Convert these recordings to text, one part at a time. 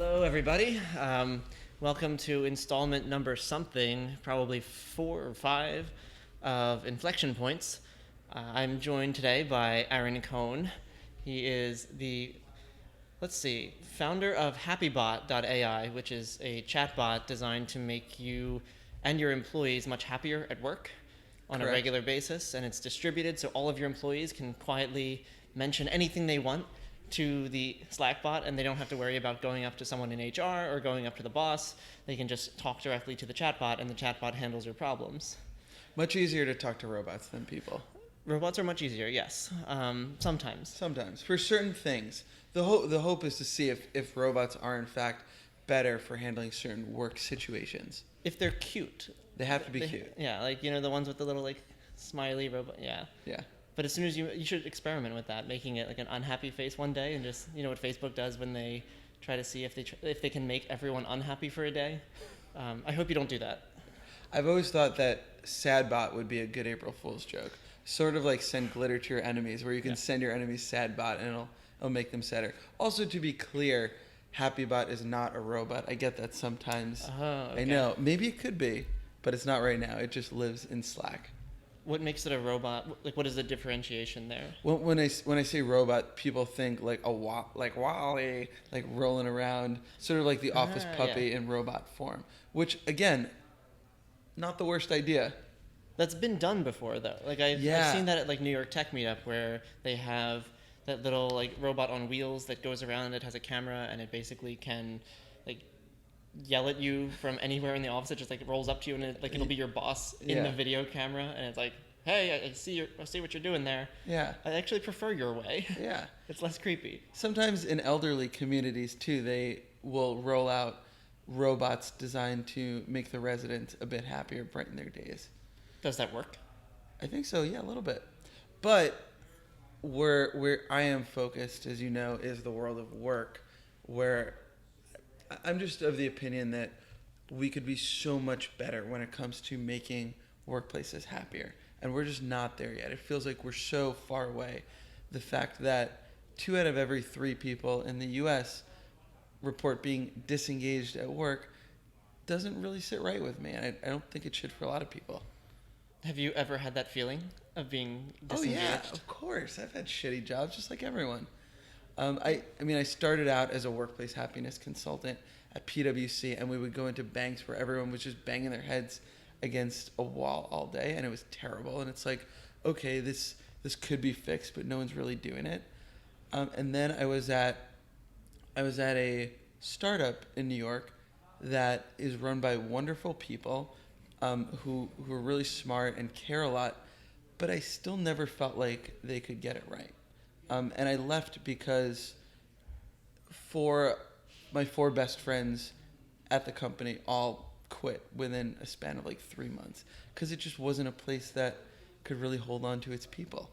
Hello, everybody. Welcome to installment number something, probably 4 or 5 of Inflection Points. I'm joined today by Aaron Cohn. He is the, founder of happybot.ai, which is a chatbot designed to make you and your employees much happier at work on Correct. a regular basis. And it's distributed so all of your employees can quietly mention anything they want to the Slack bot, and they don't have to worry about going up to someone in HR or going up to the boss. They can just talk directly to the chatbot, and the chatbot handles your problems. Much easier to talk to robots than people. Robots are much easier, yes. Sometimes. Sometimes. For certain things. The hope is to see if robots are in fact better for handling certain work situations. If they're cute. They have to be cute. Yeah, like, the ones with the little, smiley robot. Yeah. Yeah. But as soon as you should experiment with that, making it like an unhappy face one day, and just, what Facebook does when they try to see if they can make everyone unhappy for a day. I hope you don't do that. I've always thought that sad bot would be a good April Fool's joke. Sort of like send glitter to your enemies, where you can send your enemies sad bot and it'll make them sadder. Also, to be clear, happybot is not a robot. I get that sometimes. Oh, okay. I know. Maybe it could be, but it's not right now. It just lives in Slack. What makes it a robot? Like, what is the differentiation there? Well, when I say robot, people think like like Wall-E, like rolling around, sort of like the office puppy in robot form. Which again, not the worst idea. That's been done before, though. Like I've seen that at New York Tech Meetup, where they have that little robot on wheels that goes around and it has a camera, and it basically can yell at you from anywhere in the office. It just rolls up to you, and it'll be your boss in the video camera, and it's like, hey, I see what you're doing there. Yeah. I actually prefer your way. Yeah. It's less creepy. Sometimes in elderly communities too, they will roll out robots designed to make the residents a bit happier, brighten their days. Does that work? I think so, yeah, a little bit. But where I am focused, as you know, is the world of work, where I'm just of the opinion that we could be so much better when it comes to making workplaces happier. And we're just not there yet. It feels like we're so far away. The fact that 2 out of every 3 people in the U.S. report being disengaged at work doesn't really sit right with me. And I don't think it should for a lot of people. Have you ever had that feeling of being disengaged? Oh, yeah, of course. I've had shitty jobs just like everyone. I started out as a workplace happiness consultant at PwC, and we would go into banks where everyone was just banging their heads against a wall all day, and it was terrible. And it's like, okay, this could be fixed, but no one's really doing it. And then I was at a startup in New York that is run by wonderful people who are really smart and care a lot, but I still never felt like they could get it right. And I left because my 4 best friends at the company all quit within a span of 3 months, because it just wasn't a place that could really hold on to its people.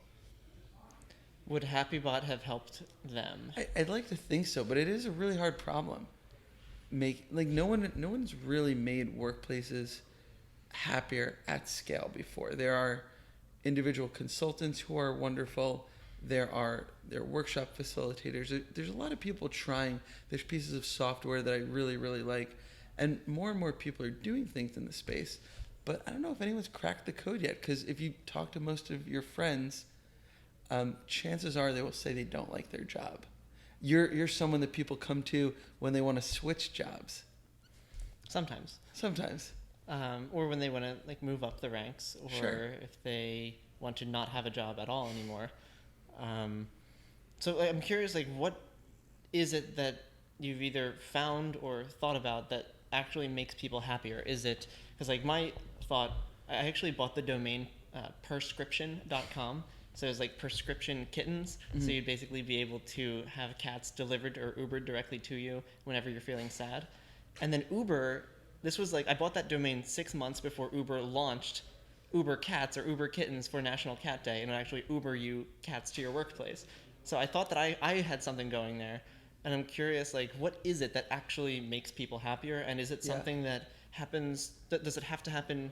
Would happybot have helped them? I'd like to think so, but it is a really hard problem. No one's really made workplaces happier at scale before. There are individual consultants who are wonderful. There are workshop facilitators. There's a lot of people trying. There's pieces of software that I really, really like. And more people are doing things in the space. But I don't know if anyone's cracked the code yet, because if you talk to most of your friends, chances are they will say they don't like their job. You're someone that people come to when they want to switch jobs. Sometimes. Or when they want to move up the ranks, or if they want to not have a job at all anymore. So I'm curious, what is it that you've either found or thought about that actually makes people happier? Is it, because my thought, I actually bought the domain prescription.com. So it's prescription kittens. Mm-hmm. So you'd basically be able to have cats delivered or Ubered directly to you whenever you're feeling sad. And then Uber, this was I bought that domain 6 months before Uber launched Uber Cats or Uber Kittens for National Cat Day, and it would actually Uber you cats to your workplace. So I thought that I had something going there, and I'm curious, what is it that actually makes people happier, and is it something that happens, does it have to happen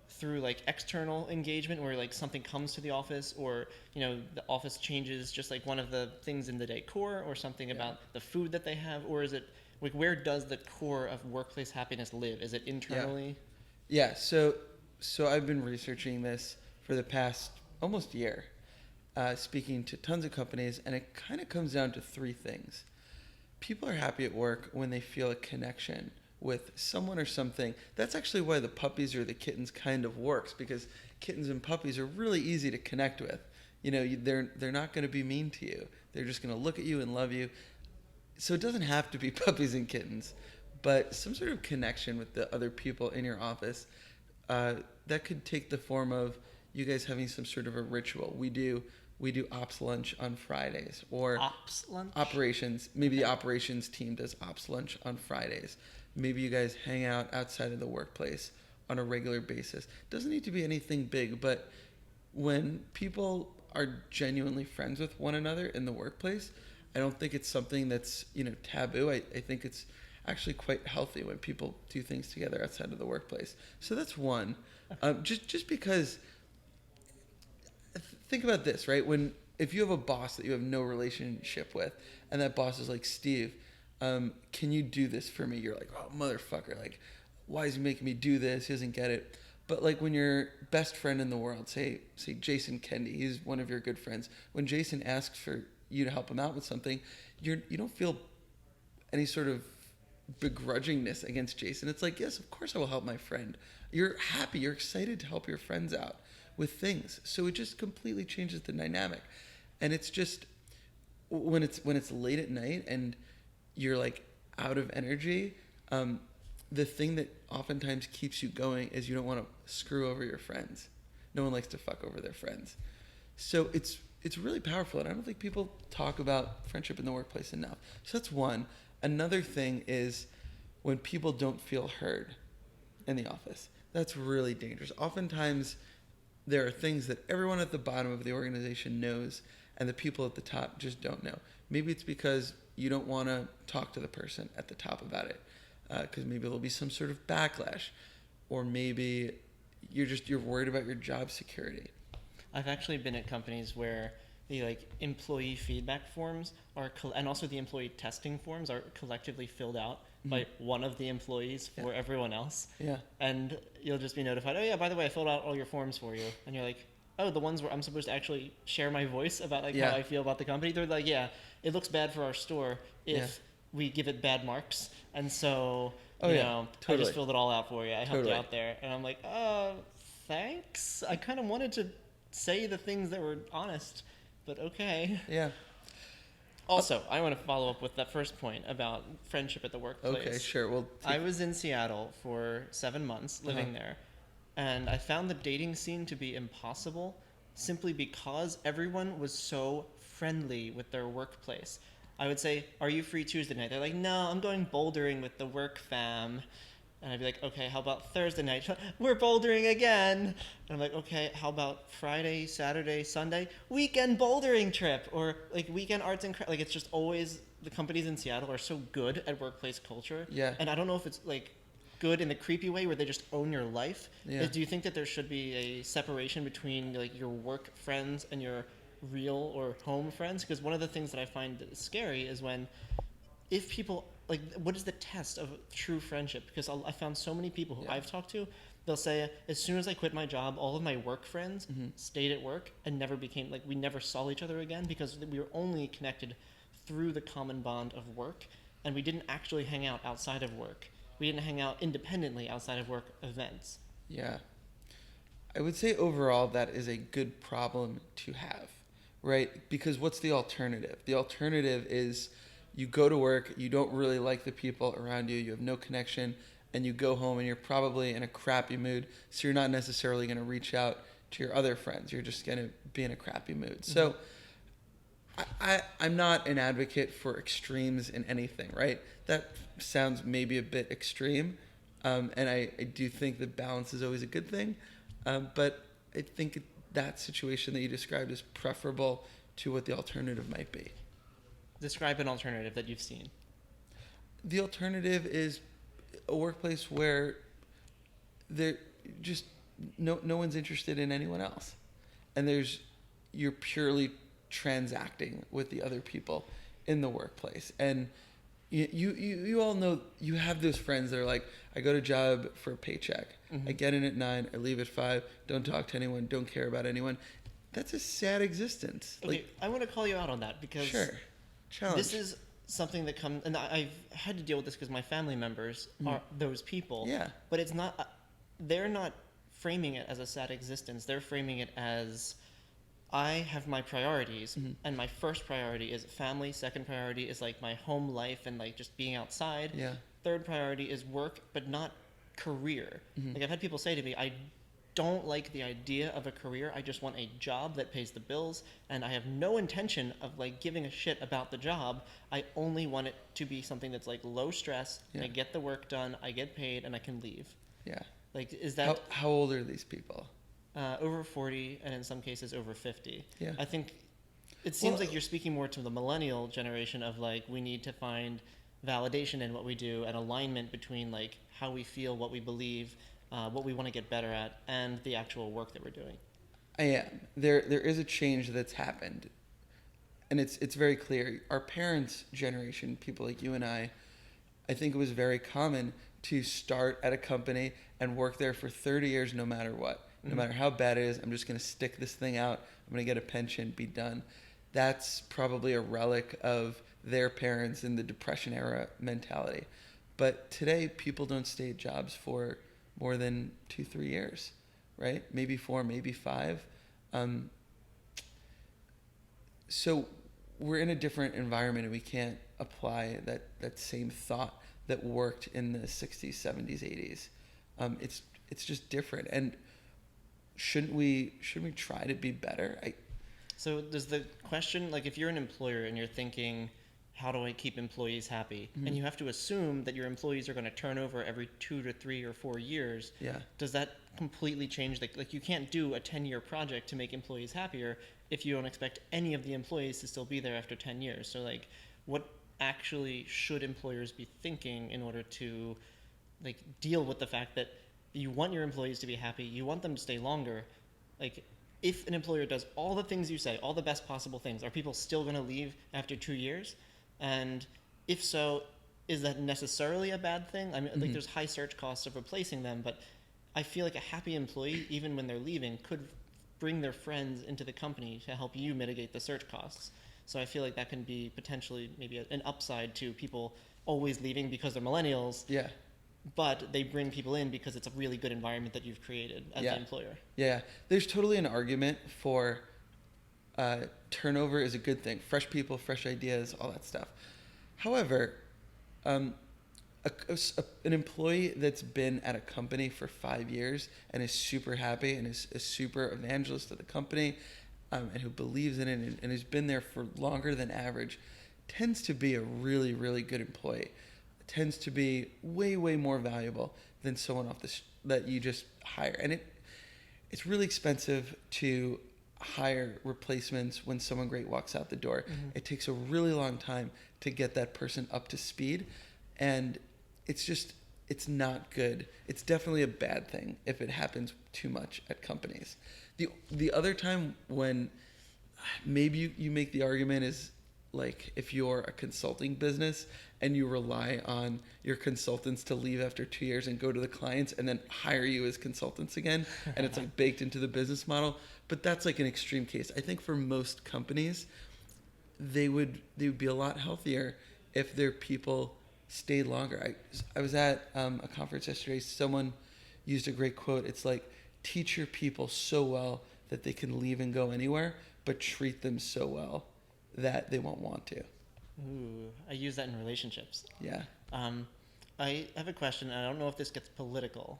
through external engagement where something comes to the office, or the office changes just one of the things in the decor, or something about the food that they have, or is it Like, where does the core of workplace happiness live? Is it internally? Yeah. So I've been researching this for the past almost year, speaking to tons of companies, and it kind of comes down to three things. People are happy at work when they feel a connection with someone or something. That's actually why the puppies or the kittens kind of works, because kittens and puppies are really easy to connect with. They're not going to be mean to you. They're just going to look at you and love you. So it doesn't have to be puppies and kittens, but some sort of connection with the other people in your office. That could take the form of you guys having some sort of a ritual. We do ops lunch on Fridays, or Ops lunch? operations. Maybe the operations team does ops lunch on Fridays. Maybe you guys hang out outside of the workplace on a regular basis. Doesn't need to be anything big, but when people are genuinely friends with one another in the workplace, I don't think it's something that's taboo. I think it's actually quite healthy when people do things together outside of the workplace. So that's one. Just because, think about this, right? If you have a boss that you have no relationship with, and that boss is like, Steve, can you do this for me? You're like, oh, motherfucker, like, why is he making me do this? He doesn't get it. But like when your best friend in the world, say Jason Kendi, he's one of your good friends. When Jason asks for you to help him out with something, you don't feel any sort of begrudgingness against Jason. It's like, yes, of course I will help my friend. You're happy, you're excited to help your friends out with things. So it just completely changes the dynamic. And it's just when it's late at night and you're like out of energy, the thing that oftentimes keeps you going is you don't want to screw over your friends. No one likes to fuck over their friends. So it's really powerful, and I don't think people talk about friendship in the workplace enough. So that's one. Another thing is when people don't feel heard in the office. That's really dangerous. Oftentimes, there are things that everyone at the bottom of the organization knows, and the people at the top just don't know. Maybe it's because you don't want to talk to the person at the top about it, because maybe there'll be some sort of backlash, or maybe you're worried about your job security. I've actually been at companies where the employee feedback forms and also the employee testing forms are collectively filled out by one of the employees for everyone else. Yeah. And you'll just be notified, oh yeah, by the way, I filled out all your forms for you. And you're like, oh, the ones where I'm supposed to actually share my voice about how I feel about the company. They're like, yeah, it looks bad for our store if we give it bad marks. And so, totally. I just filled it all out for you. I helped you out there. And I'm like, thanks. I kind of wanted to say the things that were honest, but okay. Yeah. Also, I want to follow up with that first point about friendship at the workplace. Okay, sure. Well, I was in Seattle for 7 months living there, and I found the dating scene to be impossible simply because everyone was so friendly with their workplace. I would say, are you free Tuesday night? They're like, no, I'm going bouldering with the work fam. And I'd be like, okay, how about Thursday night? We're bouldering again. And I'm like, okay, how about Friday, Saturday, Sunday? Weekend bouldering trip. Or weekend arts and crafts. It's just always, the companies in Seattle are so good at workplace culture. Yeah. And I don't know if it's good in the creepy way where they just own your life. Yeah. Do you think that there should be a separation between your work friends and your real or home friends? Because one of the things that I find scary is if people, what is the test of true friendship? Because I found so many people who I've talked to, they'll say, as soon as I quit my job, all of my work friends stayed at work and never became, we never saw each other again because we were only connected through the common bond of work, and we didn't actually hang out outside of work. We didn't hang out independently outside of work events. Yeah. I would say overall that is a good problem to have, right? Because what's the alternative? The alternative is you go to work, you don't really like the people around you, you have no connection, and you go home and you're probably in a crappy mood, so you're not necessarily going to reach out to your other friends. You're just going to be in a crappy mood. Mm-hmm. So I'm not an advocate for extremes in anything, right? That sounds maybe a bit extreme, and I do think that balance is always a good thing, but I think that situation that you described is preferable to what the alternative might be. Describe an alternative that you've seen. The alternative is a workplace where there just no one's interested in anyone else, and you're purely transacting with the other people in the workplace, and You all know, you have those friends that are like, I go to job for a paycheck. Mm-hmm. I get in at 9, I leave at 5, don't talk to anyone, don't care about anyone. That's a sad existence. Okay, Like, I want to call you out on that because sure, challenge. this is something that comes, and I've had to deal with this because my family members are those people. Yeah. But it's not, they're not framing it as a sad existence. They're framing it as, I have my priorities, and my first priority is family. Second priority is like my home life and like just being outside. Yeah. Third priority is work, but not career. Like I've had people say to me, I don't like the idea of a career. I just want a job that pays the bills, and I have no intention of like giving a shit about the job. I only want it to be something that's like low stress. Yeah. I get the work done, I get paid, and I can leave. Yeah. Like, is that How old are these people? over 40, and in some cases over 50? Yeah. I think it seems Well, like you're speaking more to the millennial generation of like, we need to find validation in what we do and alignment between like how we feel, what we believe, what we want to get better at, and the actual work that we're doing. I am. There is a change that's happened, and it's very clear. Our parents' generation, people like you and I think it was very common to start at a company and work there for 30 years no matter what. No matter how bad it is, I'm just going to stick this thing out. I'm going to get a pension, be done. That's probably a relic of their parents in the Depression era mentality. But today, people don't stay at jobs for more than 2-3 years, right? Maybe 4, maybe 5. So we're in a different environment, and we can't apply that same thought that worked in the 60s, 70s, 80s. It's just different. And shouldn't we try to be better? So does the question, like if you're an employer and you're thinking, how do I keep employees happy? And you have to assume that your employees are going to turn over every 2 to 3 or 4 years. Yeah. Does that completely change? Like you can't do a 10-year project to make employees happier if you don't expect any of the employees to still be there after 10 years. So like, what actually should employers be thinking in order to like deal with the fact that you want your employees to be happy, you want them to stay longer? Like, if an employer does all the things you say, all the best possible things, are people still going to leave after 2 years? And if so, is that necessarily a bad thing? I mean, like there's high search costs of replacing them, but I feel like a happy employee, even when they're leaving, could bring their friends into the company to help you mitigate the search costs. So I feel like that can be potentially maybe an upside to people always leaving because they're millennials. Yeah. But they bring people in because it's a really good environment that you've created as the employer. Yeah. There's totally an argument for turnover is a good thing. Fresh people, fresh ideas, all that stuff. However, an employee that's been at a company for 5 years and is super happy and is a super evangelist of the company and who believes in it and has been there for longer than average tends to be a really, really good employee. Tends to be way, way more valuable than someone off that you just hire. And it's really expensive to hire replacements when someone great walks out the door. It takes a really long time to get that person up to speed, and it's not good. It's definitely a bad thing if it happens too much at companies. The other time when maybe you make the argument is like if you're a consulting business and you rely on your consultants to leave after 2 years and go to the clients and then hire you as consultants again, and it's like baked into the business model. But that's like an extreme case. I think for most companies, they would be a lot healthier if their people stayed longer. I was at a conference yesterday. Someone used a great quote. It's like, teach your people so well that they can leave and go anywhere, but treat them so well that they won't want to. Ooh, I use that in relationships. Yeah. I have a question. I don't know if this gets political,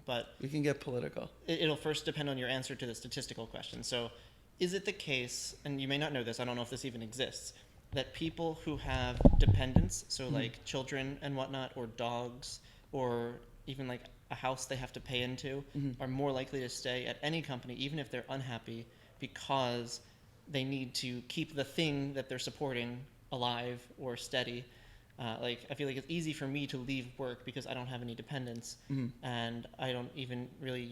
but We can get political. it'll first depend on your answer to the statistical question. So, is it the case, and you may not know this, I don't know if this even exists, that people who have dependents, so like children and whatnot, or dogs, or even like a house they have to pay into, are more likely to stay at any company, even if they're unhappy, because they need to keep the thing that they're supporting alive or steady. Like, I feel like it's easy for me to leave work because I don't have any dependents, and I don't even really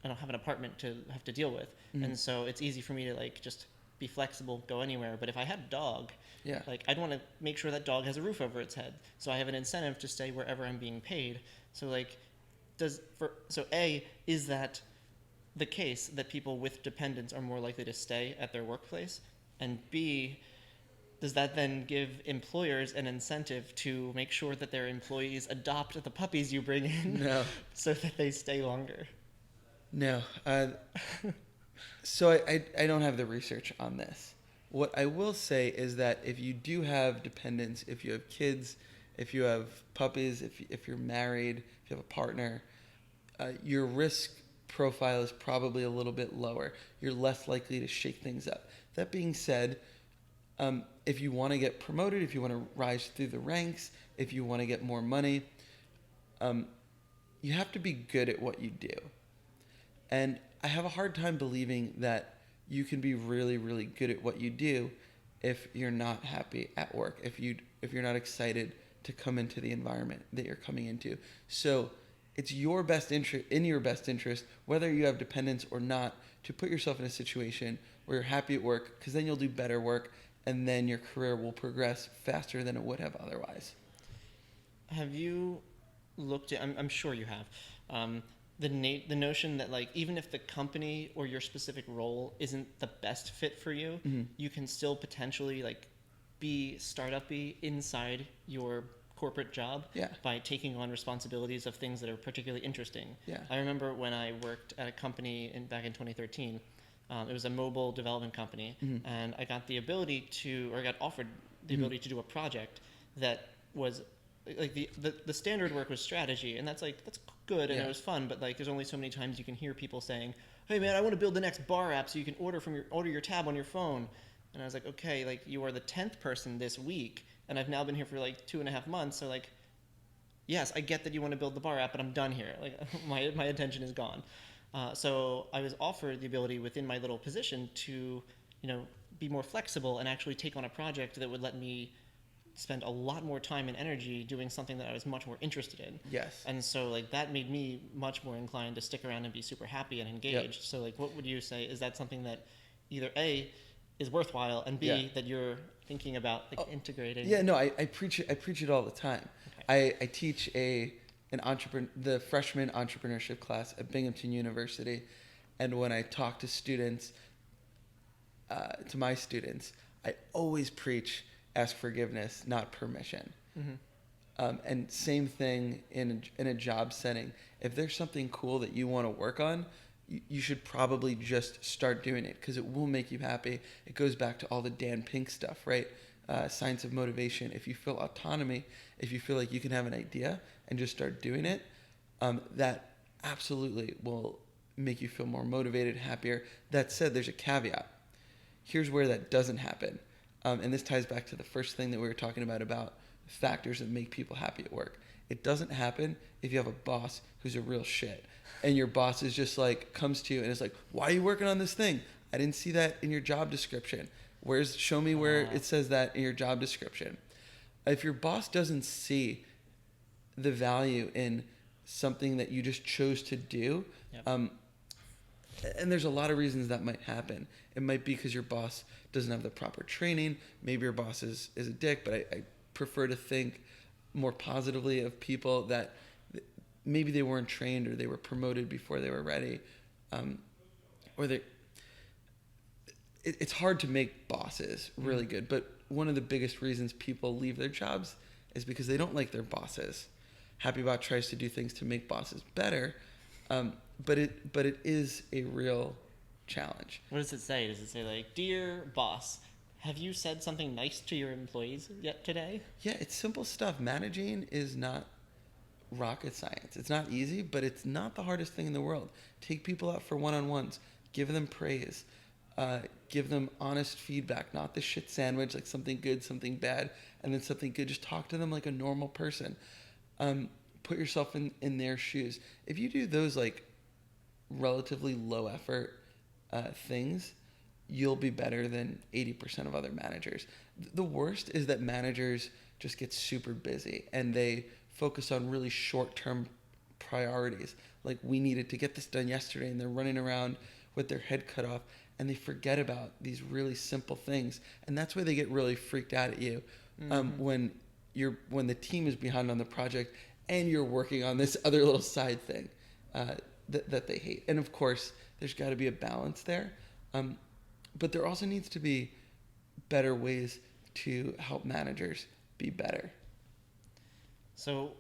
I don't have an apartment to have to deal with. And so it's easy for me to like just be flexible, go anywhere. But if I had a dog, Yeah. like I'd want to make sure that dog has a roof over its head. So I have an incentive to stay wherever I'm being paid. So like, is that the case that people with dependents are more likely to stay at their workplace? And B, does that then give employers an incentive to make sure that their employees adopt the puppies you bring in No. so that they stay longer? No. So I don't have the research on this. What I will say is that if you do have dependents, if you have kids, if you have puppies, if you're married, if you have a partner, your risk profile is probably a little bit lower. You're less likely to shake things up. That being said, if you want to get promoted, if you want to rise through the ranks, if you want to get more money, you have to be good at what you do. And I have a hard time believing that you can be really, really good at what you do if you're not happy at work, if you're not excited to come into the environment that you're coming into. So it's your best interest, in your best interest, whether you have dependents or not, to put yourself in a situation where you're happy at work, because then you'll do better work, and then your career will progress faster than it would have otherwise. Have you looked at? I'm sure you have. The notion that like even if the company or your specific role isn't the best fit for you, Mm-hmm. you can still potentially like be startup-y inside your corporate job by taking on responsibilities of things that are particularly interesting. Yeah. I remember when I worked at a company back in 2013. It was a mobile development company, Mm-hmm. and I got the ability to, or got offered the ability to do a project that was like the standard work was strategy, and that's good and it was fun, but like there's only so many times you can hear people saying, "Hey man, I want to build the next bar app so you can order your tab on your phone." And I was like, "Okay, like you are the 10th person this week, and I've now been here for like 2.5 months, so like, yes, I get that you want to build the bar app, but I'm done here. Like my attention is gone." So I was offered the ability within my little position to, be more flexible and actually take on a project that would let me spend a lot more time and energy doing something that I was much more interested in. Yes. And so like that made me much more inclined to stick around and be super happy and engaged. Yep. So like what would you say, is that something that either A, is worthwhile, and B, that you're thinking about like integrating? Yeah, no, I preach it all the time. Okay. I teach the freshman entrepreneurship class at Binghamton University, and when I talk to students, to my students, I always preach ask forgiveness, not permission. Mm-hmm. And same thing in a job setting. If there's something cool that you want to work on, you should probably just start doing it because it will make you happy. It goes back to all the Dan Pink stuff, right? Science of motivation. If you feel autonomy, if you feel like you can have an idea and just start doing it, that absolutely will make you feel more motivated, happier. That said, there's a caveat. Here's where that doesn't happen. And this ties back to the first thing that we were talking about factors that make people happy at work. It doesn't happen if you have a boss who's a real shit. And your boss is just like, comes to you and is like, "Why are you working on this thing? I didn't see that in your job description. Show me where it says that in your job description." If your boss doesn't see the value in something that you just chose to do, and there's a lot of reasons that might happen. It might be because your boss doesn't have the proper training. Maybe your boss is a dick, but I prefer to think more positively of people that maybe they weren't trained or they were promoted before they were ready. It's hard to make bosses really good, but one of the biggest reasons people leave their jobs is because they don't like their bosses. happybot tries to do things to make bosses better, but it is a real challenge. What does it say? Does it say like, "Dear boss, have you said something nice to your employees yet today?" Yeah, it's simple stuff. Managing is not rocket science. It's not easy, but it's not the hardest thing in the world. Take people out for one-on-ones. Give them praise. Give them honest feedback, not the shit sandwich, like something good, something bad, and then something good. Just talk to them like a normal person. Put yourself in their shoes. If you do those like relatively low effort things, you'll be better than 80% of other managers. The worst is that managers just get super busy and they focus on really short-term priorities. Like, we needed to get this done yesterday, and they're running around with their head cut off. and they forget about these really simple things, and that's why they get really freaked out at you when the team is behind on the project and you're working on this other little side thing that they hate. And of course, there's got to be a balance there, but there also needs to be better ways to help managers be better. So,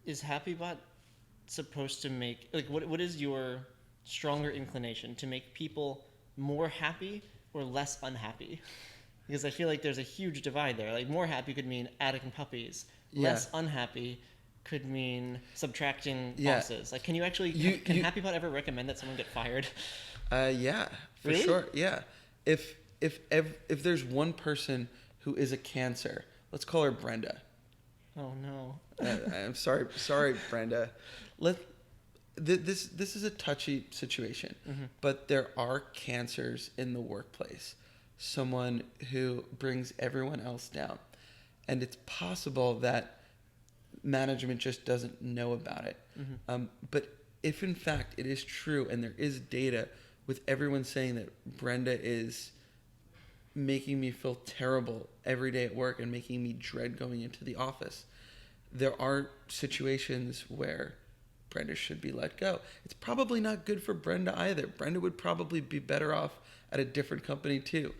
is happybot supposed to make, like, what is your stronger inclination to make people more happy or less unhappy? Because I feel like there's a huge divide there. Like, more happy could mean adding puppies. Yeah. Less unhappy could mean subtracting Yeah. bosses. Like, can you actually can happybot ever recommend that someone get fired? Yeah, for Really? sure. Yeah, if there's one person who is a cancer, let's call her Brenda. Oh no. I'm sorry, Brenda. This is a touchy situation, but there are cancers in the workplace. Someone who brings everyone else down, and it's possible that management just doesn't know about it. But if in fact it is true, and there is data with everyone saying that Brenda is making me feel terrible every day at work and making me dread going into the office, there are situations where Brenda should be let go. It's probably not good for Brenda either. Brenda would probably be better off at a different company too.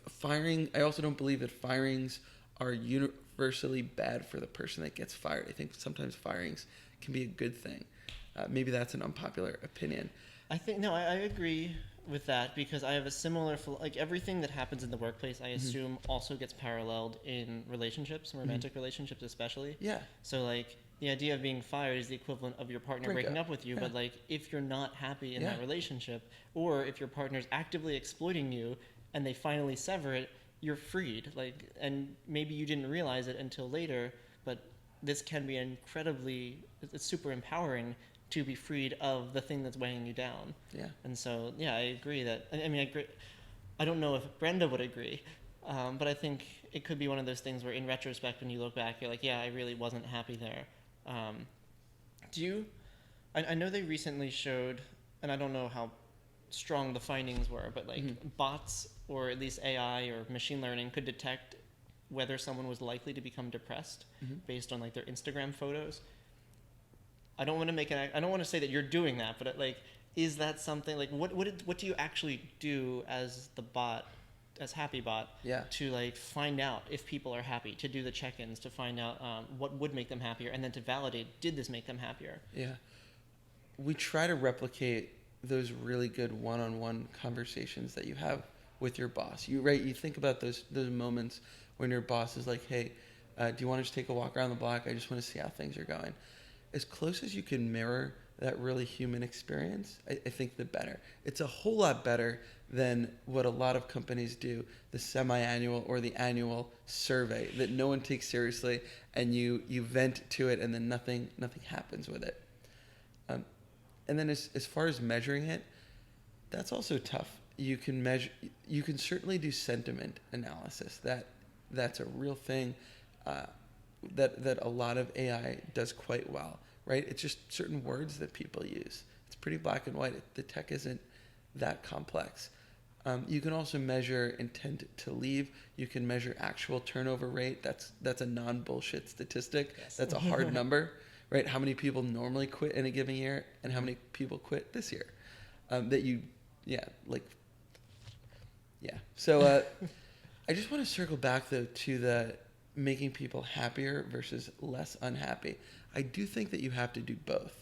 Firing, I also don't believe that firings are universally bad for the person that gets fired. I think sometimes firings can be a good thing. Maybe that's an unpopular opinion. I think, no, I agree with that, because I have a similar, like, everything that happens in the workplace, I assume also gets paralleled in relationships, romantic relationships especially. Yeah. So, like, the idea of being fired is the equivalent of your partner breaking up with you. Yeah. But, like, if you're not happy in that relationship, or if your partner's actively exploiting you and they finally sever it, you're freed. Like, and maybe you didn't realize it until later, but this can be it's super empowering to be freed of the thing that's weighing you down. Yeah. And so, yeah, I agree that, I mean, I don't know if Brenda would agree, but I think it could be one of those things where in retrospect, when you look back, you're like, yeah, I really wasn't happy there. I know they recently showed, and I don't know how strong the findings were, but like bots, or at least AI or machine learning, could detect whether someone was likely to become depressed based on like their Instagram photos. I don't want to say that you're doing that, but like, is that something, like, what do you actually do as the bot, as happybot, to like find out if people are happy, to do the check-ins, to find out what would make them happier, and then to validate, did this make them happier? Yeah, we try to replicate those really good one-on-one conversations that you have with your boss. You think about those moments when your boss is like, hey, do you want to just take a walk around the block? I just want to see how things are going. As close as you can mirror that really human experience, I think the better. It's a whole lot better than what a lot of companies do, the semi-annual or the annual survey that no one takes seriously, and you vent to it, and then nothing happens with it. And then as far as measuring it, that's also tough. You can certainly do sentiment analysis. That's a real thing. That a lot of AI does quite well, right? It's just certain words that people use. It's pretty black and white. The tech isn't that complex. You can also measure intent to leave. You can measure actual turnover rate. That's a non-bullshit statistic. Yes. That's a hard number, right? How many people normally quit in a given year, and how many people quit this year? So I just want to circle back though to the making people happier versus less unhappy. I do think that you have to do both.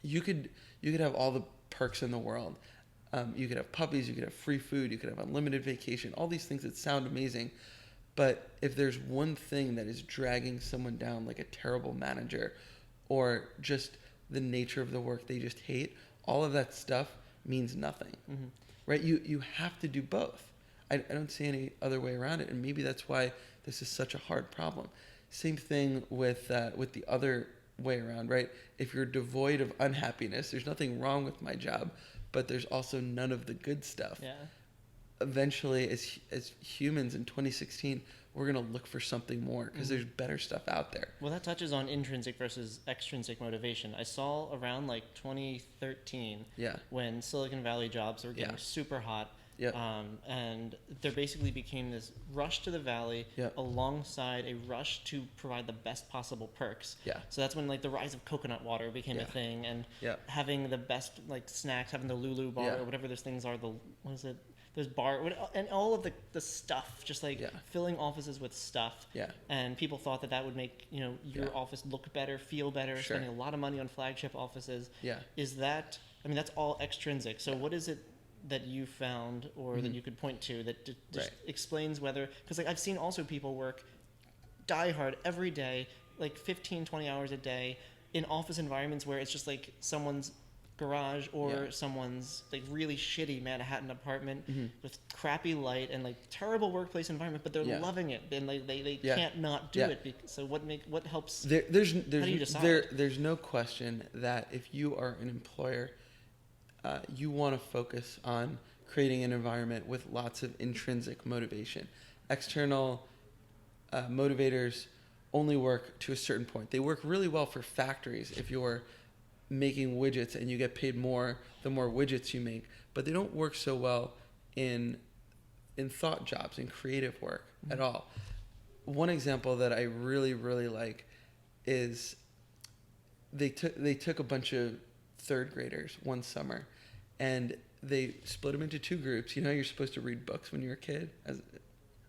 You could have all the perks in the world. You could have puppies, you could have free food, you could have unlimited vacation, all these things that sound amazing. But if there's one thing that is dragging someone down, like a terrible manager, or just the nature of the work they just hate, all of that stuff means nothing, right? You have to do both. I don't see any other way around it, and maybe that's why this is such a hard problem. Same thing with the other way around, right? If you're devoid of unhappiness, there's nothing wrong with my job, but there's also none of the good stuff. Yeah. Eventually, as humans in 2016, we're going to look for something more because there's better stuff out there. Well, that touches on intrinsic versus extrinsic motivation. I saw around like 2013 Yeah. when Silicon Valley jobs were getting super hot. Yep. And there basically became this rush to the valley alongside a rush to provide the best possible perks. Yeah. So that's when like the rise of coconut water became a thing, and having the best like snacks, having the Lulu bar or whatever those things are. What is it? There's bar and all of the stuff, just like filling offices with stuff. Yeah. And people thought that would make your office look better, feel better. Sure. Spending a lot of money on flagship offices. Yeah. Is that? I mean, that's all extrinsic. So what is it that you found or that you could point to that just explains whether, because like I've seen also people work die hard every day, like 15, 20 hours a day in office environments where it's just like someone's garage or someone's like really shitty Manhattan apartment with crappy light and like terrible workplace environment, but they're loving it and they can't not do it. So what helps? How do you decide? There's no question that if you are an employer, you want to focus on creating an environment with lots of intrinsic motivation. External motivators only work to a certain point. They work really well for factories if you're making widgets and you get paid more the more widgets you make, but they don't work so well in thought jobs, in creative work at all. One example that I really, really like is they took a bunch of third graders one summer and they split them into two groups. You know how you're supposed to read books when you're a kid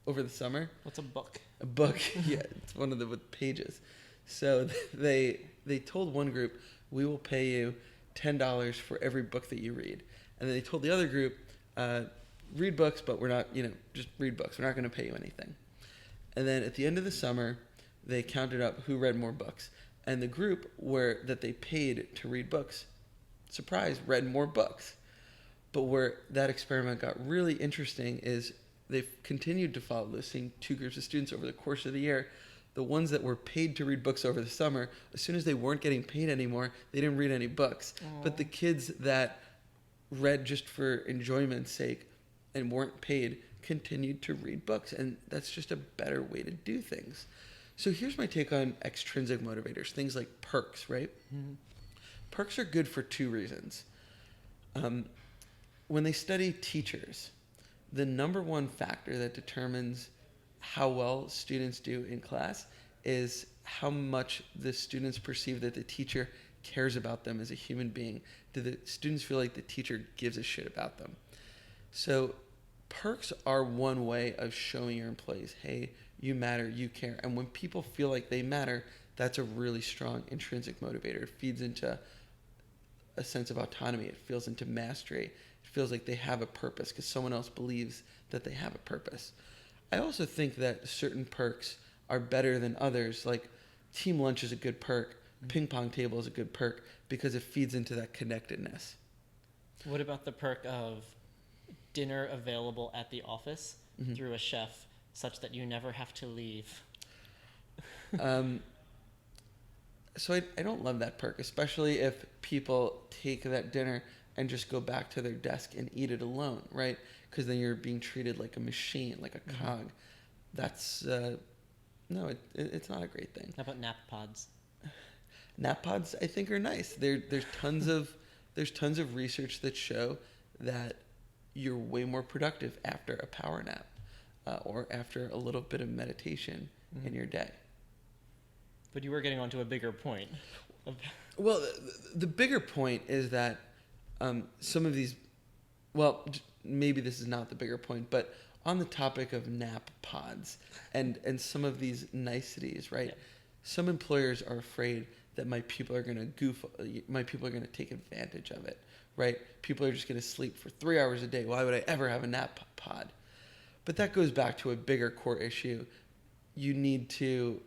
over the summer? What's a book? A book, yeah, it's one of the with pages. So they told one group, we will pay you $10 for every book that you read. And then they told the other group, read books, but we're not, just read books. We're not going to pay you anything. And then at the end of the summer, they counted up who read more books. And the group that they paid to read books, surprise, read more books. But where that experiment got really interesting is they've continued to follow those same two groups of students over the course of the year. The ones that were paid to read books over the summer, as soon as they weren't getting paid anymore, they didn't read any books. Aww. But the kids that read just for enjoyment's sake and weren't paid continued to read books. And that's just a better way to do things. So here's my take on extrinsic motivators, things like perks, right? Mm-hmm. Perks are good for two reasons. When they study teachers, the number one factor that determines how well students do in class is how much the students perceive that the teacher cares about them as a human being. Do the students feel like the teacher gives a shit about them? So perks are one way of showing your employees, hey, you matter, you care. And when people feel like they matter, that's a really strong intrinsic motivator. It feeds into a sense of autonomy. It feels into mastery. It feels like they have a purpose because someone else believes that they have a purpose. I also think that certain perks are better than others. Like team lunch is a good perk. Ping pong table is a good perk because it feeds into that connectedness. What about the perk of dinner available at the office through a chef such that you never have to leave? So I don't love that perk, especially if people take that dinner and just go back to their desk and eat it alone, right? Because then you're being treated like a machine, like a cog. That's, no, it's not a great thing. How about nap pods? Nap pods, I think, are nice. There's tons of research that show that you're way more productive after a power nap or after a little bit of meditation in your day. But you were getting onto a bigger point. Well, the bigger point is that some of these, maybe this is not the bigger point, but on the topic of nap pods and some of these niceties, right? Yeah. Some employers are afraid that my people are going to take advantage of it, right? People are just going to sleep for 3 hours a day. Why would I ever have a nap pod? But that goes back to a bigger core issue. You need to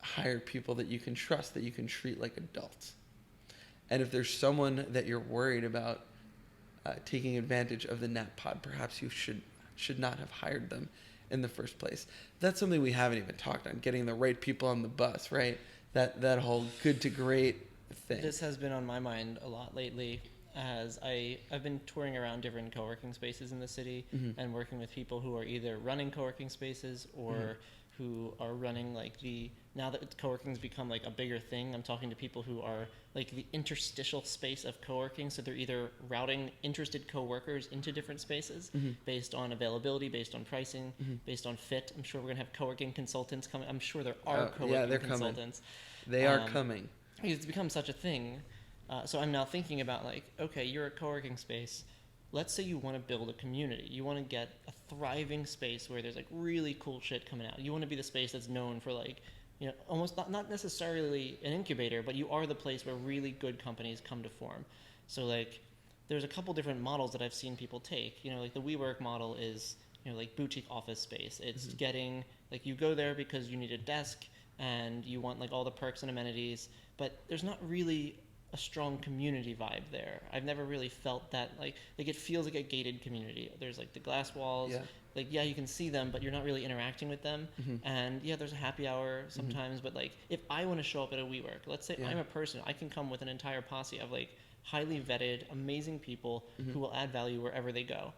hire people that you can trust, that you can treat like adults. And if there's someone that you're worried about taking advantage of the nap pod, perhaps you should not have hired them in the first place. That's something we haven't even talked on, getting the right people on the bus, right? That whole good to great thing. This has been on my mind a lot lately as I've been touring around different co-working spaces in the city and working with people who are either running co-working spaces or who are running like now that co-working's become like a bigger thing, I'm talking to people who are like the interstitial space of co-working. So they're either routing interested co-workers into different spaces based on availability, based on pricing, based on fit. I'm sure we're gonna have co-working consultants coming. I'm sure there are co-working consultants. They are coming. It's become such a thing. So I'm now thinking about like, okay, you're a co-working space. Let's say you want to build a community. You want to get a thriving space where there's like really cool shit coming out. You want to be the space that's known for like, you know, almost not necessarily an incubator, but you are the place where really good companies come to form. So like, there's a couple different models that I've seen people take. You know, like the WeWork model is, you know, like boutique office space. It's getting like, you go there because you need a desk and you want like all the perks and amenities, but there's not really a strong community vibe there. I've never really felt that like it feels like a gated community. There's like the glass walls. Yeah. Like, yeah, you can see them, but you're not really interacting with them. And yeah, there's a happy hour sometimes, but like if I want to show up at a WeWork, let's say I'm a person, I can come with an entire posse of like highly vetted, amazing people who will add value wherever they go.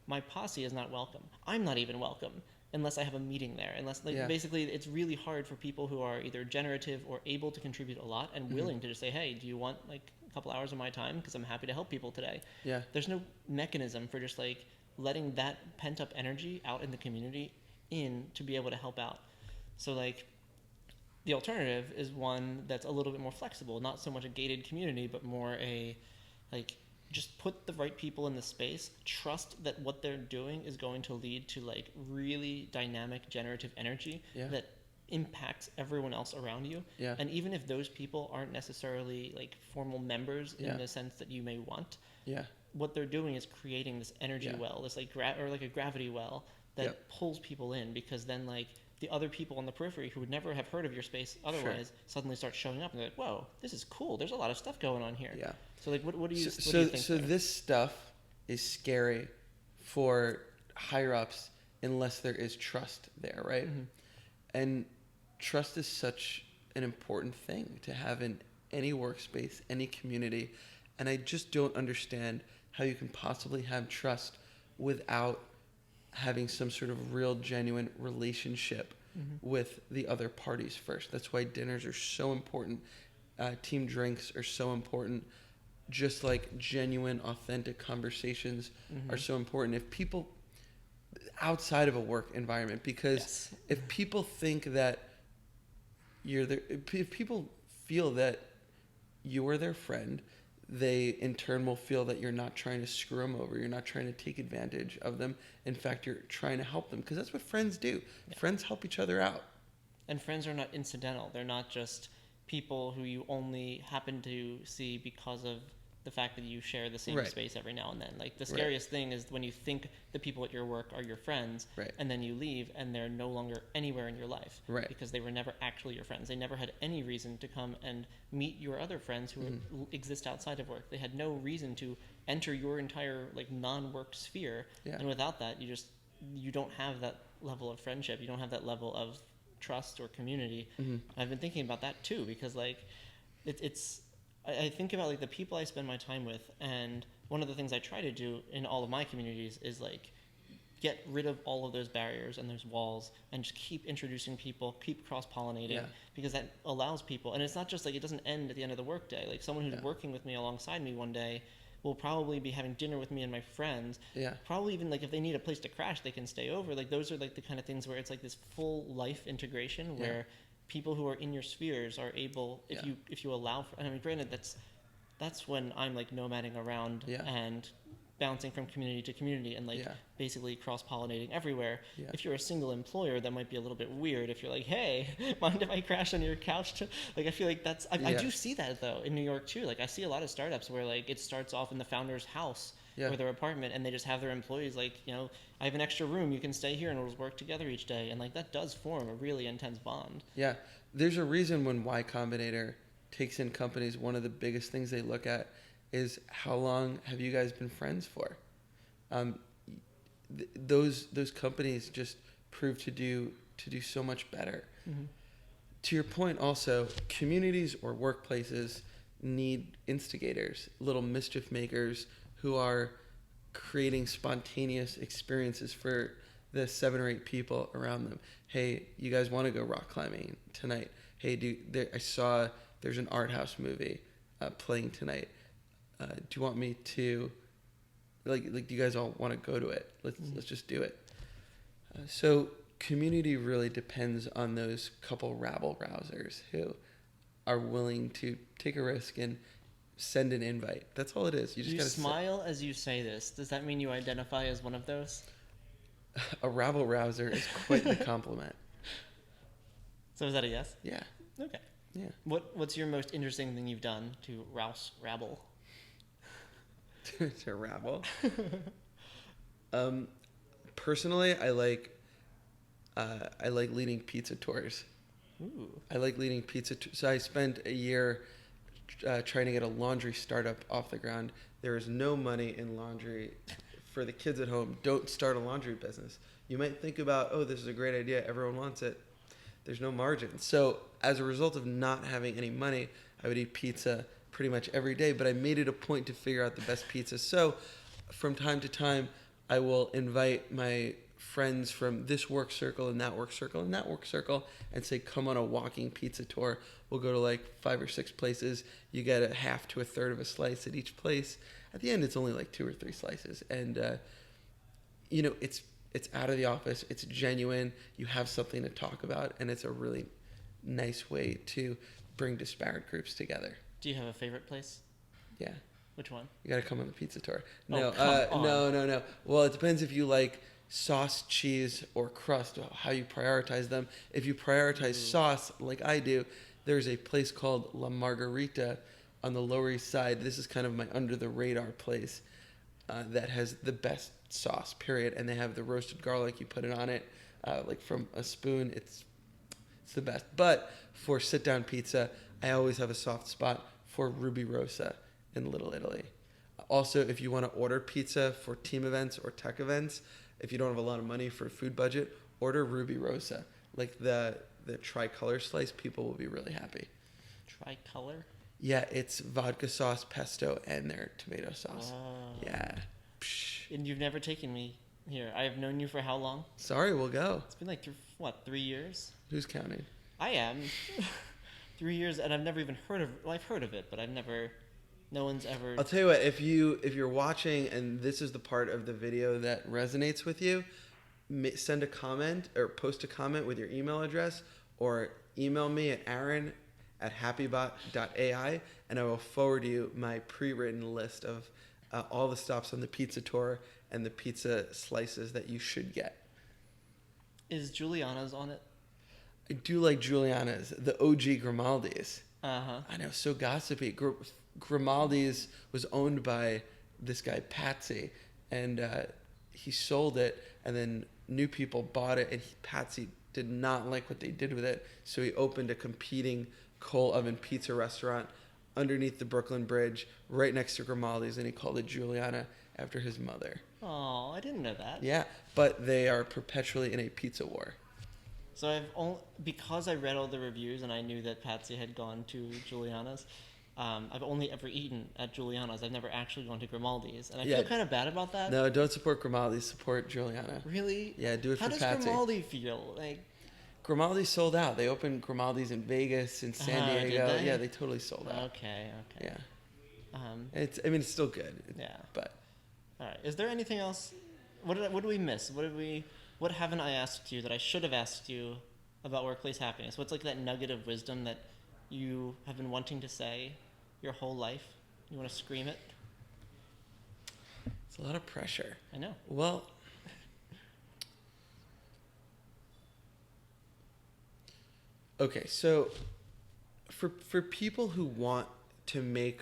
My posse is not welcome. I'm not even welcome unless I have a meeting there. Unless like basically it's really hard for people who are either generative or able to contribute a lot and willing to just say, hey, do you want like a couple hours of my time? Because I'm happy to help people today. Yeah. There's no mechanism for just like letting that pent up energy out in the community in to be able to help out. So like the alternative is one that's a little bit more flexible, not so much a gated community, but more a like just put the right people in the space, trust that what they're doing is going to lead to like really dynamic generative energy that impacts everyone else around you. Yeah. And even if those people aren't necessarily like formal members in the sense that you may want, what they're doing is creating this energy well, this like or like a gravity well that pulls people in, because then like the other people on the periphery who would never have heard of your space otherwise suddenly start showing up and they're like, whoa, this is cool. There's a lot of stuff going on here. Yeah. So like, what do you think? So this stuff is scary for higher ups unless there is trust there, right? And trust is such an important thing to have in any workspace, any community. And I just don't understand how you can possibly have trust without having some sort of real, genuine relationship with the other parties first. That's why dinners are so important. Team drinks are so important. Just like genuine, authentic conversations are so important. If people outside of a work environment, because if people think that you're there, if people feel that you're their friend, they in turn will feel that you're not trying to screw them over. You're not trying to take advantage of them. In fact, you're trying to help them, because that's what friends do. Yeah. Friends help each other out. And friends are not incidental. They're not just people who you only happen to see because of the fact that you share the same space every now and then. Like the scariest thing is when you think the people at your work are your friends, and then you leave and they're no longer anywhere in your life, because they were never actually your friends. They never had any reason to come and meet your other friends who exist outside of work. They had no reason to enter your entire like non-work sphere, and without that, you don't have that level of friendship. You don't have that level of trust or community. I've been thinking about that too, because like I think about like the people I spend my time with, and one of the things I try to do in all of my communities is like get rid of all of those barriers and those walls and just keep introducing people, keep cross-pollinating, because that allows people, and it's not just like it doesn't end at the end of the workday. Like someone who's working with me alongside me one day will probably be having dinner with me and my friends. Probably even like if they need a place to crash, they can stay over. Like those are like the kind of things where it's like this full life integration where people who are in your spheres are able, if you allow for, I mean, granted that's when I'm like nomading around and bouncing from community to community and like basically cross-pollinating everywhere. If you're a single employer, that might be a little bit weird. If you're like, hey, mind if I crash on your couch? Like I feel like that's, I do see that though in New York too. Like I see a lot of startups where like it starts off in the founder's house or their apartment, and they just have their employees like, you know, I have an extra room, you can stay here and we'll just work together each day. And like that does form a really intense bond. Yeah. There's a reason when Y Combinator takes in companies, one of the biggest things they look at is how long have you guys been friends for? Those companies just prove to do so much better. To your point also, communities or workplaces need instigators, little mischief makers who are creating spontaneous experiences for the 7 or 8 people around them. Hey, you guys want to go rock climbing tonight? Hey, I saw there's an art house movie playing tonight. Do you want me to, like, do you guys all want to go to it? Let's just do it. So community really depends on those couple rabble-rousers who are willing to take a risk and send an invite. That's all it is. You just You gotta smile as you say this. Does that mean you identify as one of those? A rabble-rouser is quite the compliment. So is that a yes? Yeah. Okay. Yeah. What's your most interesting thing you've done to rouse rabble? To rabble. Personally, I like leading pizza tours. Ooh. I like leading pizza. So I spent a year trying to get a laundry startup off the ground. There is no money in laundry. For the kids at home, don't start a laundry business. You might think about, oh, this is a great idea. Everyone wants it. There's no margin. So as a result of not having any money, I would eat pizza pretty much every day. But I made it a point to figure out the best pizza. So from time to time, I will invite my friends from this work circle and that work circle and that work circle and say, come on a walking pizza tour. We'll go to like 5 or 6 places. You get a half to a third of a slice at each place. At the end, it's only like 2 or 3 slices. And, it's out of the office. It's genuine. You have something to talk about. And it's a really nice way to bring disparate groups together. Do you have a favorite place? Yeah. Which one? You got to come on the pizza tour. Oh, No. Well, it depends if you like sauce, cheese, or crust, how you prioritize them. If you prioritize sauce, like I do, there's a place called La Margarita on the Lower East Side. This is kind of my under-the-radar place that has the best sauce, period. And they have the roasted garlic. You put it on it, like from a spoon. It's the best. But for sit-down pizza, I always have a soft spot for Ruby Rosa in Little Italy. Also, if you want to order pizza for team events or tech events, if you don't have a lot of money for a food budget, order Ruby Rosa. Like the tricolor slice, people will be really happy. Tricolor? Yeah, it's vodka sauce, pesto, and their tomato sauce. Oh. Yeah. Psh. And you've never taken me here. I have known you for how long? Sorry, we'll go. It's been like, 3 years? Who's counting? I am. 3 years, and I've never even heard of. Well, I've heard of it, but I've never. No one's ever. I'll tell you what. If you're watching and this is the part of the video that resonates with you, send a comment or post a comment with your email address, or email me at aaron@happybot.ai, and I will forward you my pre-written list of all the stops on the pizza tour and the pizza slices that you should get. Is Giuliana's on it? I do like Giuliana's, the OG Grimaldi's. Uh-huh. I know, so gossipy. Grimaldi's was owned by this guy, Patsy, and he sold it, and then new people bought it, and Patsy did not like what they did with it, so he opened a competing coal oven pizza restaurant underneath the Brooklyn Bridge, right next to Grimaldi's, and he called it Giuliana after his mother. Oh, I didn't know that. Yeah, but they are perpetually in a pizza war. So because I read all the reviews and I knew that Patsy had gone to Giuliana's, I've only ever eaten at Giuliana's. I've never actually gone to Grimaldi's, and I feel kind of bad about that. No, don't support Grimaldi. Support Giuliana. Really? Yeah, do it for Patsy. How does Grimaldi feel? Like, Grimaldi sold out. They opened Grimaldi's in Vegas, in San Diego. Did they? Yeah, they totally sold out. Okay. Yeah. It's still good. Yeah. But all right. Is there anything else? What do we miss? What haven't I asked you that I should have asked you about workplace happiness? What's like that nugget of wisdom that you have been wanting to say your whole life? You want to scream it? it's a lot of pressure. I know. Well, okay, so for people who want to make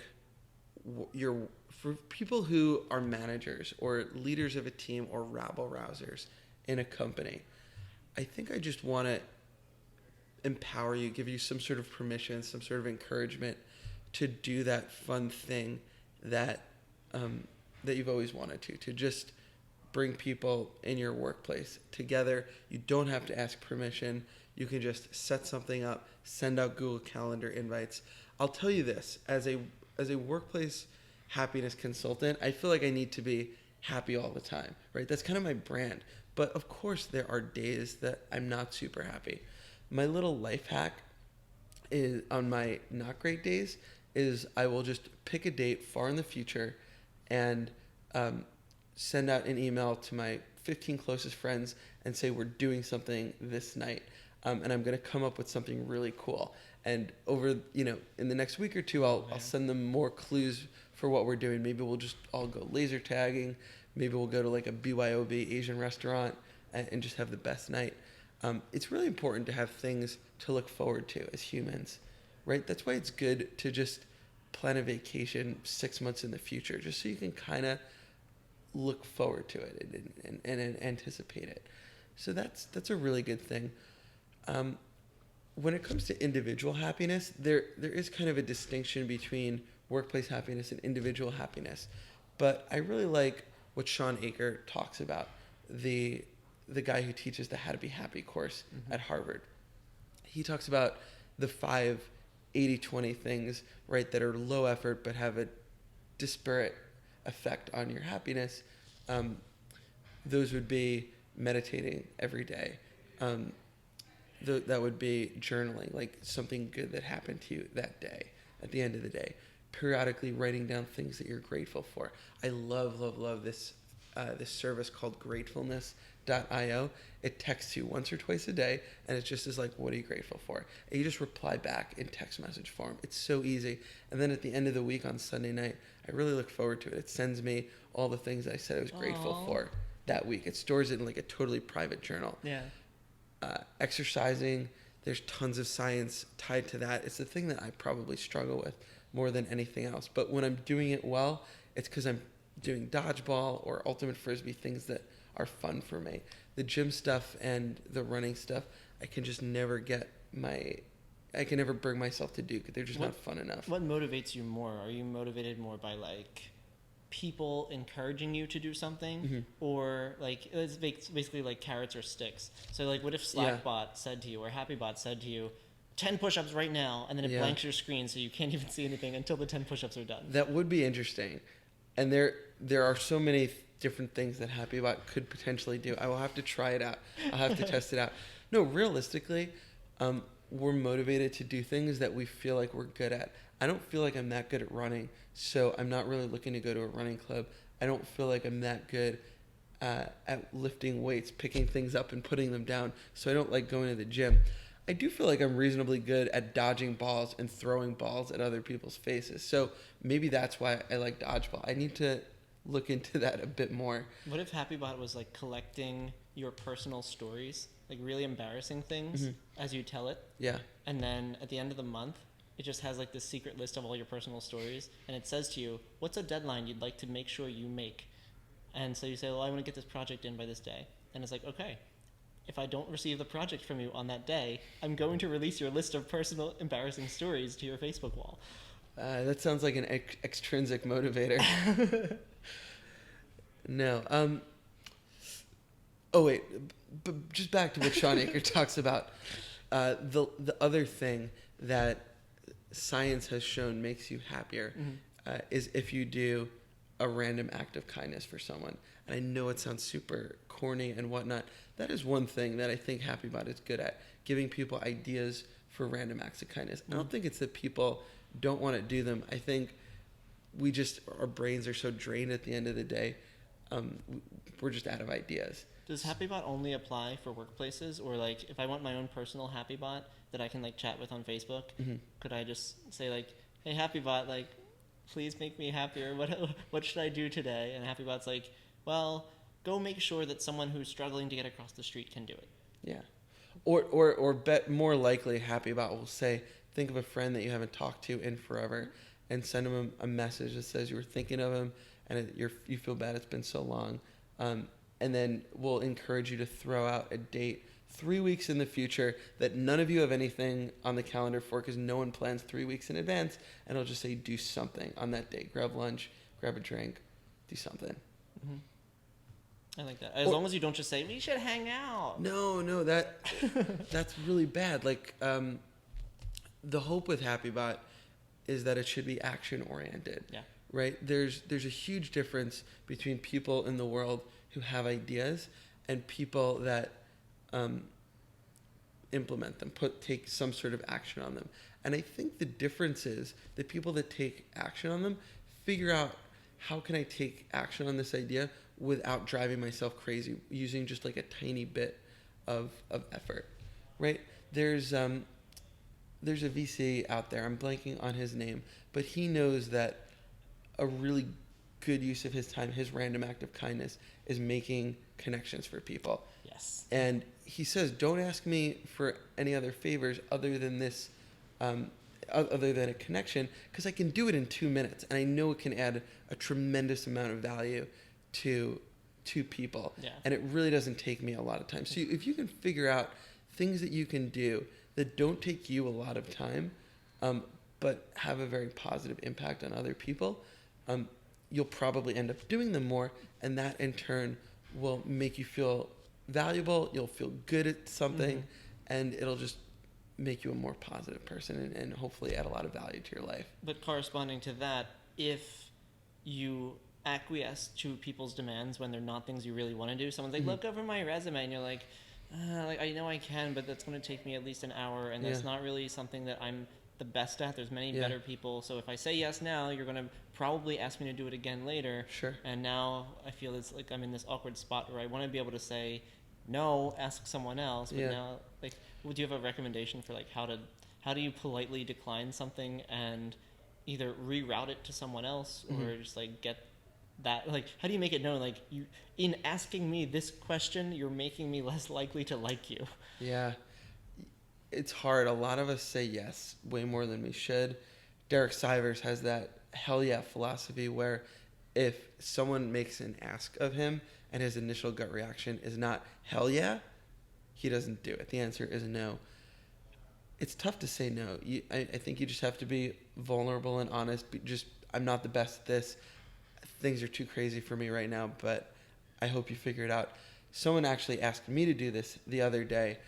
for people who are managers or leaders of a team or rabble rousers in a company, I think I just want to empower you, give you some sort of permission, some sort of encouragement to do that fun thing that that you've always wanted to just bring people in your workplace together. You don't have to ask permission. You can just set something up, send out Google Calendar invites. I'll tell you this, as a workplace happiness consultant, I feel like I need to be happy all the time, right? That's kind of my brand. But of course, there are days that I'm not super happy. My little life hack is on my not great days is I will just pick a date far in the future and send out an email to my 15 closest friends and say we're doing something this night, and I'm going to come up with something really cool. And over, in the next week or two, I'll send them more clues for what we're doing. Maybe we'll just all go laser tagging. Maybe we'll go to like a BYOB Asian restaurant and just have the best night. It's really important to have things to look forward to as humans, right? That's why it's good to just plan a vacation 6 months in the future, just so you can kind of look forward to it and anticipate it. So that's a really good thing. When it comes to individual happiness, there is kind of a distinction between workplace happiness and individual happiness. But I really like what Sean Aker talks about, the guy who teaches the How to Be Happy course at Harvard. He talks about the 5 80-20 things, right, that are low effort but have a disparate effect on your happiness. Those would be meditating every day. That would be journaling, like something good that happened to you that day, at the end of the day. Periodically writing down things that you're grateful for. I love this service called gratefulness.io. It texts you once or twice a day, and it just is like, what are you grateful for? And you just reply back in text message form. It's so easy. And then at the end of the week on Sunday night, I really look forward to it. It sends me all the things I said I was grateful for that week. It stores it in like a totally private journal. Yeah. Exercising, there's tons of science tied to that. It's the thing that I probably struggle with more than anything else. But when I'm doing it well, it's because I'm doing dodgeball or ultimate frisbee, things that are fun for me. The gym stuff and the running stuff, I can just never I can never bring myself to do because they're just not fun enough. What motivates you more? Are you motivated more by like people encouraging you to do something, or like it's basically like carrots or sticks? So like, what if Slackbot said to you or happybot said to you, 10 push-ups right now, and then it blanks your screen so you can't even see anything until the 10 push-ups are done? That would be interesting. And there are so many different things that happybot could potentially do. I will have to try it out. I'll have to test it out. No, realistically, we're motivated to do things that we feel like we're good at. I don't feel like I'm that good at running, so I'm not really looking to go to a running club. I don't feel like I'm that good at lifting weights, picking things up and putting them down, so I don't like going to the gym. I do feel like I'm reasonably good at dodging balls and throwing balls at other people's faces, so maybe that's why I like dodgeball. I need to look into that a bit more. What if happybot was like collecting your personal stories, like really embarrassing things as you tell it? Yeah. And then at the end of the month, it just has like this secret list of all your personal stories, and it says to you, what's a deadline you'd like to make sure you make? And so you say, well, I want to get this project in by this day. And it's like, okay, if I don't receive the project from you on that day, I'm going to release your list of personal embarrassing stories to your Facebook wall. That sounds like an extrinsic motivator. No. Oh wait, but just back to what Sean Aker talks about. The other thing that science has shown makes you happier is if you do a random act of kindness for someone. And I know it sounds super corny and whatnot. That is one thing that I think happybot is good at, giving people ideas for random acts of kindness. I don't think it's that people don't want to do them. I think our brains are so drained at the end of the day. We're just out of ideas. Does happybot only apply for workplaces, or like if I want my own personal happybot that I can like chat with on Facebook, could I just say like, hey happybot, like please make me happier, what should I do today? And happybot's like, well, go make sure that someone who's struggling to get across the street can do it. Yeah. Or bet more likely happybot will say, think of a friend that you haven't talked to in forever and send him a message that says you were thinking of him and you feel bad it's been so long. And then we'll encourage you to throw out a date 3 weeks in the future that none of you have anything on the calendar for because no one plans 3 weeks in advance. And it'll just say do something on that day. Grab lunch, grab a drink, do something. I like that. As long as you don't just say, we should hang out. No, that's really bad. Like, the hope with happybot is that it should be action-oriented. Yeah. right? There's a huge difference between people in the world who have ideas and people that implement them, take some sort of action on them. And I think the difference is the people that take action on them figure out, how can I take action on this idea without driving myself crazy, using just like a tiny bit of effort, right? There's a VC out there, I'm blanking on his name, but he knows that a really good use of his time, his random act of kindness, is making connections for people. Yes. And he says, don't ask me for any other favors other than this, other than a connection, because I can do it in 2 minutes, and I know it can add a tremendous amount of value to people. Yeah. And it really doesn't take me a lot of time. So if you can figure out things that you can do that don't take you a lot of time, but have a very positive impact on other people, you'll probably end up doing them more, and that in turn will make you feel valuable. You'll feel good at something, and it'll just make you a more positive person and hopefully add a lot of value to your life. But corresponding to that, if you acquiesce to people's demands when they're not things you really want to do, someone's like, look over my resume, and you're like, I know I can, but that's going to take me at least an hour, and that's not really something that I'm the best at. There's many better people, so if I say yes now, you're going to probably ask me to do it again later. Sure. And now I feel it's like I'm in this awkward spot where I want to be able to say no, ask someone else, but now, like, would you have a recommendation for like how do you politely decline something and either reroute it to someone else or just like get that, like, how do you make it known, like, you, in asking me this question, you're making me less likely to like you? Yeah. It's hard. A lot of us say yes way more than we should. Derek Sivers has that hell yeah philosophy where if someone makes an ask of him and his initial gut reaction is not hell yeah, he doesn't do it. The answer is no. It's tough to say no. I think you just have to be vulnerable and honest. I'm not the best at this. Things are too crazy for me right now, but I hope you figure it out. Someone actually asked me to do this the other day,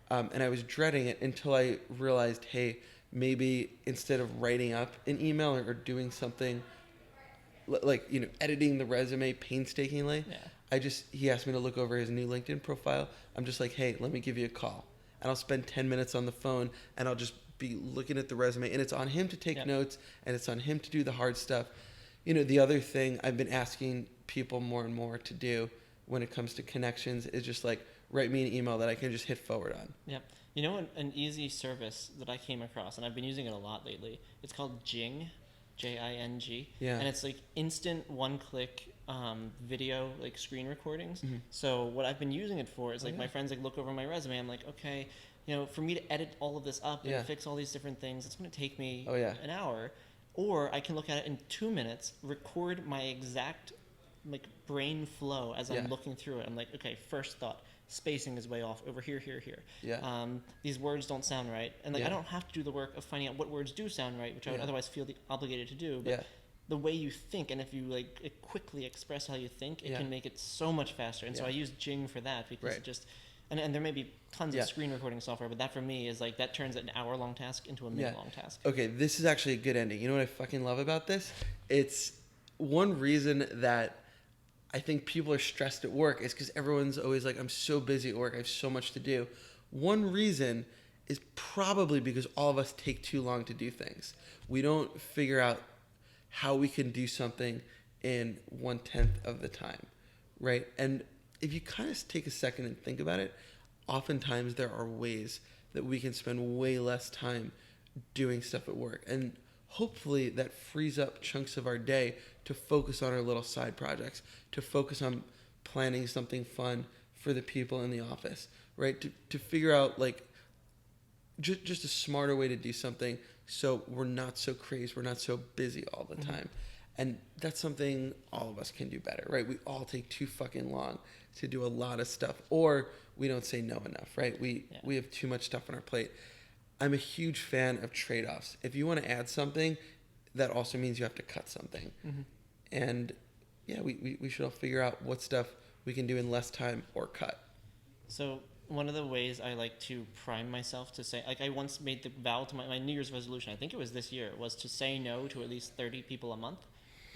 and I was dreading it until I realized, hey, maybe instead of writing up an email or doing something like, editing the resume painstakingly, he asked me to look over his new LinkedIn profile. I'm just like, hey, let me give you a call. And I'll spend 10 minutes on the phone, and I'll just be looking at the resume, and it's on him to take notes, and it's on him to do the hard stuff. The other thing I've been asking people more and more to do when it comes to connections is just like, write me an email that I can just hit forward on. Yep. An easy service that I came across, and I've been using it a lot lately, it's called Jing, Jing. Yeah. And it's like instant one-click video, like screen recordings. So what I've been using it for is like my friends like look over my resume. I'm like, okay, for me to edit all of this up and fix all these different things, it's going to take me an hour. Or I can look at it in 2 minutes, record my exact like brain flow as I'm looking through it. I'm like, okay, first thought, spacing is way off over here. Yeah. These words don't sound right. And like I don't have to do the work of finding out what words do sound right, which I would otherwise feel obligated to do. But the way you think, and if you like quickly express how you think, it can make it so much faster. And so I use Jing for that because it just, and there may be tons of screen recording software, but that for me is like, that turns an hour-long task into a minute-long task. Okay, this is actually a good ending. You know what I fucking love about this? It's one reason that I think people are stressed at work is because everyone's always like, I'm so busy at work, I have so much to do. One reason is probably because all of us take too long to do things. We don't figure out how we can do something in 1/10 of the time, right? And if you kind of take a second and think about it, oftentimes there are ways that we can spend way less time doing stuff at work. And hopefully that frees up chunks of our day to focus on our little side projects, to focus on planning something fun for the people in the office, right? To figure out like just a smarter way to do something so we're not so crazy, we're not so busy all the time. And that's something all of us can do better, right? We all take too fucking long to do a lot of stuff, or we don't say no enough, right? We have too much stuff on our plate. I'm a huge fan of trade-offs. If you want to add something, that also means you have to cut something. And we should all figure out what stuff we can do in less time or cut. So one of the ways I like to prime myself to say, like I once made the vow to my New Year's resolution, I think it was this year, was to say no to at least 30 people a month.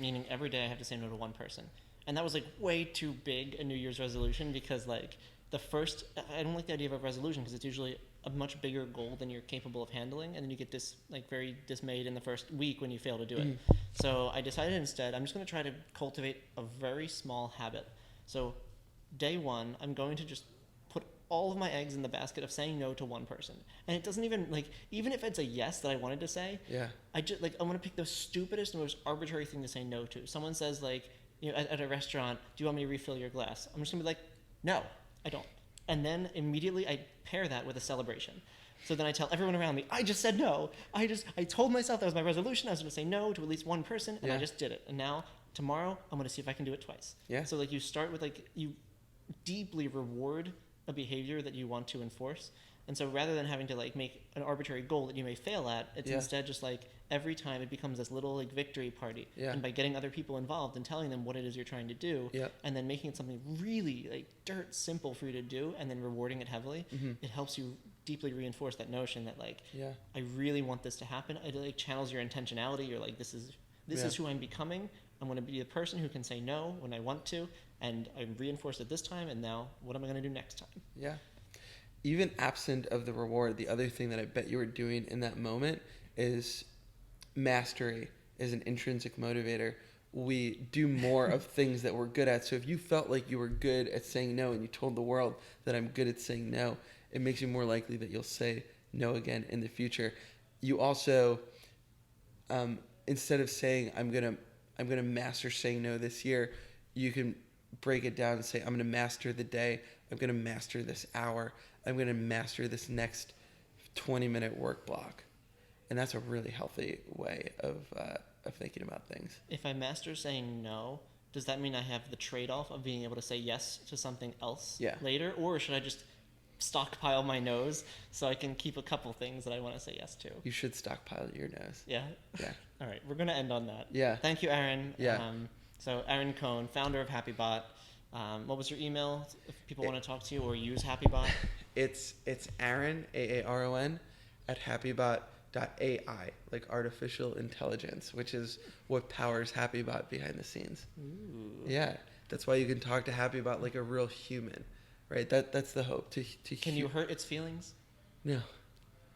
meaning every day I have to say no to one person. And that was like way too big a New Year's resolution because like I don't like the idea of a resolution because it's usually a much bigger goal than you're capable of handling, and then you get very dismayed in the first week when you fail to do it. So I decided instead I'm just going to try to cultivate a very small habit. So day one, I'm going to just put all of my eggs in the basket of saying no to one person, and it doesn't even even if it's a yes that I wanted to say, I want to pick the stupidest, most arbitrary thing to say no to. Someone says at a restaurant, do you want me to refill your glass? I'm just gonna be like, no, I don't. And then immediately I pair that with a celebration. So then I tell everyone around me, I just said no. I told myself that was my resolution. I was going to say no to at least one person, and I just did it. And now tomorrow I'm going to see if I can do it twice. Yeah. So you start with you deeply reward a behavior that you want to enforce. And so rather than having to make an arbitrary goal that you may fail at, it's instead just every time it becomes this little victory party. Yeah. And by getting other people involved and telling them what it is you're trying to do, and then making it something really dirt simple for you to do, and then rewarding it heavily, it helps you deeply reinforce that notion that I really want this to happen. It channels your intentionality. You're this is who I'm becoming. I'm going to be the person who can say no when I want to, and I reinforced it this time, and now what am I going to do next time? Yeah. Even absent of the reward, the other thing that I bet you were doing in that moment is mastery is an intrinsic motivator. We do more of things that we're good at. So if you felt like you were good at saying no and you told the world that I'm good at saying no, it makes you more likely that you'll say no again in the future. You also, instead of saying I'm gonna master saying no this year, you can break it down and say I'm gonna master the day. I'm gonna master this hour. I'm going to master this next 20-minute work block. And that's a really healthy way of thinking about things. If I master saying no, does that mean I have the trade-off of being able to say yes to something else later? Or should I just stockpile my no's so I can keep a couple things that I want to say yes to? You should stockpile your no's. Yeah? Yeah. All right, we're going to end on that. Yeah. Thank you, Aaron. Yeah. So Aaron Cohn, founder of happybot. What was your email if people want to talk to you or use happybot? It's Aaron, AARON, at happybot.ai, like artificial intelligence, which is what powers happybot behind the scenes. Ooh. Yeah, that's why you can talk to happybot like a real human, right? That's the hope. Can you hurt its feelings? No.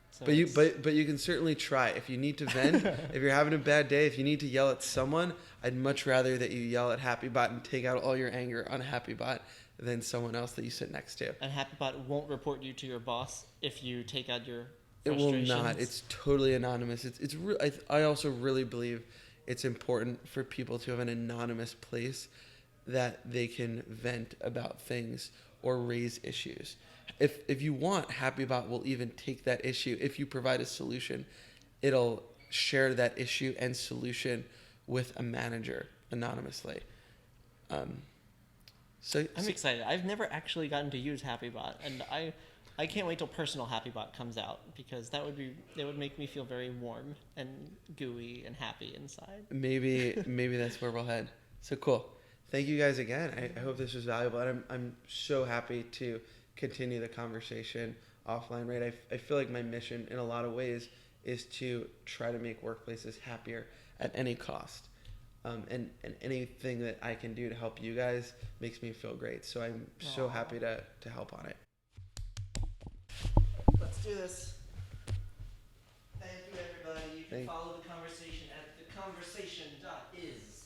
So but you can certainly try. If you need to vent, if you're having a bad day, if you need to yell at someone, I'd much rather that you yell at happybot and take out all your anger on happybot than someone else that you sit next to. And happybot won't report you to your boss if you take out your It frustrations? will not. It's totally anonymous. I also really believe it's important for people to have an anonymous place that they can vent about things or raise issues. If you want, happybot will even take that issue. If you provide a solution, it'll share that issue and solution with a manager anonymously. So I'm excited. I've never actually gotten to use happybot, and I can't wait till personal happybot comes out, because that would make me feel very warm and gooey and happy inside. Maybe that's where we'll head. So cool. Thank you guys again. I hope this was valuable, and I'm so happy to continue the conversation offline, right? I feel like my mission in a lot of ways is to try to make workplaces happier at any cost. And anything that I can do to help you guys makes me feel great. So I'm so happy to help on it. Let's do this. Thank you, everybody. You can follow the conversation at theconversation.is.